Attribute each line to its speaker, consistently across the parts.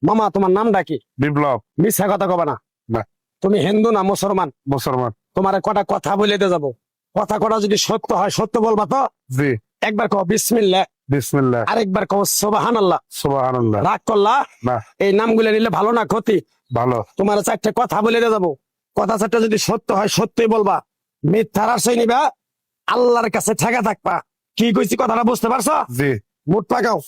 Speaker 1: মামা তোমার নামটা কি?
Speaker 2: বিপ্লব।
Speaker 1: মিথ্যা কথা কবা না।
Speaker 2: না।
Speaker 1: তুমি হিন্দু না মুসলমান?
Speaker 2: মুসলমান।
Speaker 1: তোমার কটা কথা বলে দিয়ে যাবো, কথা কটা যদি সত্য হয় সত্য বলবা তো?
Speaker 2: জি।
Speaker 1: একবার কও বিসমিল্লাহ,
Speaker 2: বিসমিল্লাহ,
Speaker 1: আরেকবার কও সুবহানাল্লাহ।
Speaker 2: সুবহানাল্লাহ।
Speaker 1: রাগ করলা?
Speaker 2: না,
Speaker 1: এই নামগুলো নিলে ভালো না ক্ষতি?
Speaker 2: ভালো।
Speaker 1: তোমার চারটে কথা বলে দিয়ে যাবো, কথা চারটা যদি সত্য হয় সত্যই বলবা, মিথ্যার আশ্রয় নিবা, আল্লাহর কাছে ঠেকা থাকবা। কি কইছি কথাটা বুঝতে পারছো?
Speaker 2: জি।
Speaker 1: মুঠ পাকাও।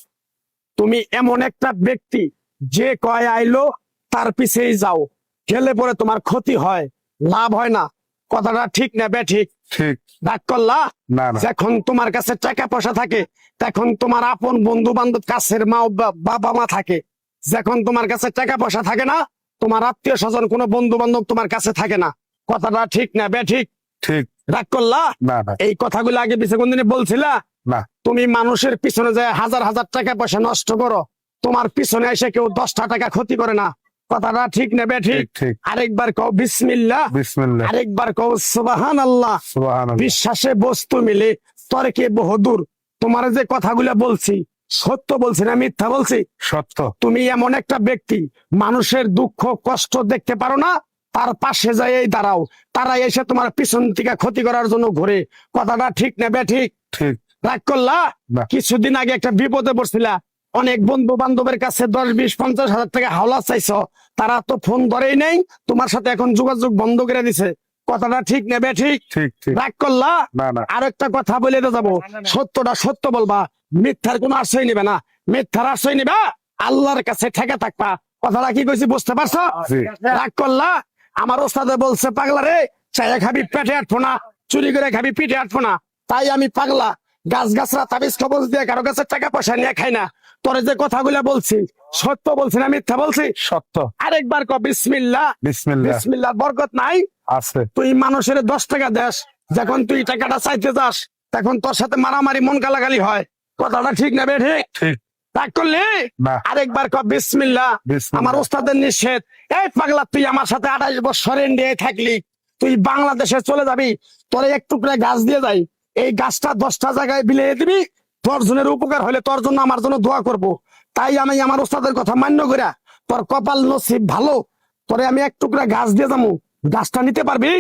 Speaker 1: তুমি এমন একটা ব্যক্তি যে কয় আইলো তার পিছেই যাও, গেলে পরে তোমার ক্ষতি হয়, লাভ হয় না। কথাটা ঠিক না বেঠিক?
Speaker 2: ঠিক।
Speaker 1: রাগ করলা?
Speaker 2: না না।
Speaker 1: যখন তোমার কাছে টাকা পয়সা থাকে তখন তোমার আপন বন্ধু বান্ধব, কাছের মা বাবা মা থাকে। যখন তোমার কাছে টাকা পয়সা থাকে না, তোমার আত্মীয় স্বজন কোনো বন্ধু বান্ধব তোমার কাছে থাকে না। কথাটা ঠিক না বেঠিক?
Speaker 2: ঠিক।
Speaker 1: রাগ করলা?
Speaker 2: না না।
Speaker 1: এই কথাগুলো আগে পিছে কোনদিনে বলছিলা?
Speaker 2: না।
Speaker 1: তুমি মানুষের পিছনে যায় হাজার হাজার টাকা পয়সা নষ্ট করো, তোমার পিছনে এসে কেউ 10টা টাকা ক্ষতি করে না। কথাটা ঠিক না বেঠিক?
Speaker 2: ঠিক ঠিক।
Speaker 1: আরেকবার কও বিসমিল্লাহ,
Speaker 2: বিসমিল্লাহ,
Speaker 1: আরেকবার কও সুবহানাল্লাহ।
Speaker 2: সুবহানাল্লাহ।
Speaker 1: বিশ্বাসে বস্তু মিলে তর্কে বহুদূর। তোমার যে কথাগুলো বলছি সত্য বলছি না মিথ্যা বলছি?
Speaker 2: সত্য।
Speaker 1: তুমি এমন একটা ব্যক্তি, মানুষের দুঃখ কষ্ট দেখতে পারো না, তার পাশে যাই দাঁড়াও, তারা এসে তোমার পিছন থেকে ক্ষতি করার জন্য ঘুরে। কথাটা ঠিক না বেঠিক?
Speaker 2: ঠিক।
Speaker 1: রাগ করলা?
Speaker 2: না।
Speaker 1: কিছুদিন আগে একটা বিপদে পড়ছিলা, অনেক বন্ধু বান্ধবের কাছে 10, 20, 50 হাজার টাকা হাওলা চাইছো, তারা তো ফোন ধরেই নেই, তোমার সাথে এখন যোগাযোগ বন্ধ করে দিছে। কথাটা ঠিক না বেঠিক?
Speaker 2: ঠিক ঠিক।
Speaker 1: রাগ করলা?
Speaker 2: না না।
Speaker 1: আরেকটা কথা বলে দিয়ে যাবো, সত্যটা সত্য বলবা, মিথ্যার কোনো আশ্রয় নিবে না। মিথ্যার আশ্রয় নিবা, আল্লাহর কাছে ঠেকে থাকবা। কথাটা কি কইছি বুঝতে পারছো?
Speaker 2: জি।
Speaker 1: রাগ করলা? আমার ওস্তাদে বলছে পাগলা রে, চাইয়া খাবি পেটে আটবো না, চুরি করে খাবি পিঠে আটবো না। তাই আমি পাগলা, গাছ গাছরা তাবিজ কবজ দিয়ে কারো কাছে টাকা পয়সা নিয়ে খাই না। তোরে যে কথাগুলো বলছি সত্য বলছি না মিথ্যা বলছি?
Speaker 2: সত্য।
Speaker 1: আরেকবার ক বিসমিল্লাহ।
Speaker 2: বিসমিল্লাহ।
Speaker 1: বিসমিল্লাহর বরকত নাই?
Speaker 2: আছে।
Speaker 1: তুই মানুষের 10 টাকা দেস, যখন তুই টাকাটা চাইতে যাস তখন তোর সাথে মারামারি মন গালাগালি হয়। কথাটা ঠিক না বেঠিক?
Speaker 2: ঠিক।
Speaker 1: রাগ করলি?
Speaker 2: না।
Speaker 1: আরেকবার ক বিসমিল্লাহ।
Speaker 2: বিসমিল্লাহ।
Speaker 1: আমার ওস্তাদের নিষেধ। এই পাগলা, তুই আমার সাথে 28 বছর ইন্ডিয়ায় থাকলি, তুই বাংলাদেশে চলে যাবি, তোরে এক টুকরা গাছ দিয়ে যাই, এই গাছটা 10টা জায়গায় বিলিয়ে দিবি, তোর জনের উপকার হলে তোর জন্য আমার জন্য দোয়া করব। তাই আমি আমার ওস্তাদের কথা মান্য কইরা, তোর কপাল নসিব ভালো, তোরে আমি এক টুকরা গাছ দিয়ে যাবো, গাছটা নিতে পারবি?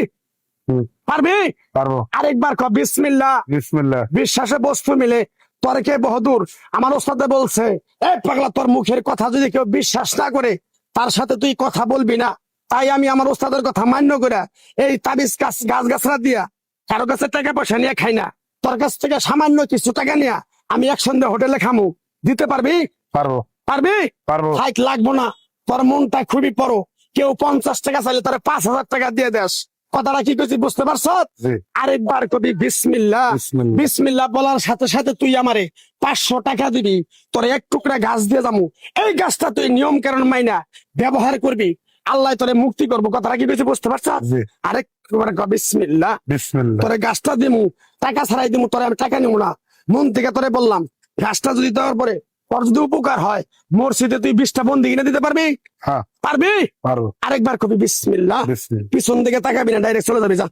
Speaker 2: হুম।
Speaker 1: পারবি?
Speaker 2: পারবো।
Speaker 1: আরেকবার ক বিসমিল্লাহ।
Speaker 2: বিসমিল্লাহ।
Speaker 1: বিশ্বাসে বস্তু মিলে তর্কে বহুদূর। আমার ওস্তাদে বলছে, এই পাগলা, তোর মুখের কথা যদি কেউ বিশ্বাস না করে তার সাথে তুই কথা বলবি না। তাই আমি আমার ওস্তাদের কথা মান্য করে এই তাবিজ গাছ গাছরা দিয়া কারো কাছে টাকা পয়সা নিয়ে খাই না, তোর কাছ থেকে সামান্য কিছু টাকা নিয়ে আমি একসঙ্গে হোটেলে খামু। দিতে পারবি?
Speaker 2: পারবো।
Speaker 1: পারবি?
Speaker 2: পারবো।
Speaker 1: হাইট লাগবো না, তোর মনটা খুবই বড়। কেউ 50 টাকা চাইলে তার 5,000 টাকা দিয়ে দেস। কথাটা কি করছি বুঝতে পারছ?
Speaker 2: জি।
Speaker 1: আরেকবার কবি বিসমিল্লাহ।
Speaker 2: বিসমিল্লাহ।
Speaker 1: বিসমিল্লাহ বলার সাথে সাথে তুই আমারে 500 টাকা দিবি, তোর এক টুকরা গাছ দিয়ে যাবো। এই গাছটা তুই নিয়ম কারণ মাইনা ব্যবহার করবি, আল্লাহ তোরে মুক্তি করবো। কথাটা কি বেশি বুঝতে পারছ?
Speaker 2: জি।
Speaker 1: আরেকবার বিসমিল্লাহ।
Speaker 2: বিসমিল্লাহ।
Speaker 1: তোরে গাছটা দিমু, টাকা ছাড়াই দিমু, তোরে আমি টাকা নিবো না, মন থেকে তোরে বললাম। গাছটা যদি দেওয়ার পরে তোর যদি উপকার হয়, মসজিদে তুই 20টা বন্দি কিনে দিতে পারবি?
Speaker 2: হ্যাঁ
Speaker 1: পারবি?
Speaker 2: পারবো।
Speaker 1: আরেকবার কবি বিসমিল্লাহ।
Speaker 2: বিসমিল্লাহ।
Speaker 1: পিছন দিকে তাকাবি না, ডাইরেক্ট চলে যাবি, যা।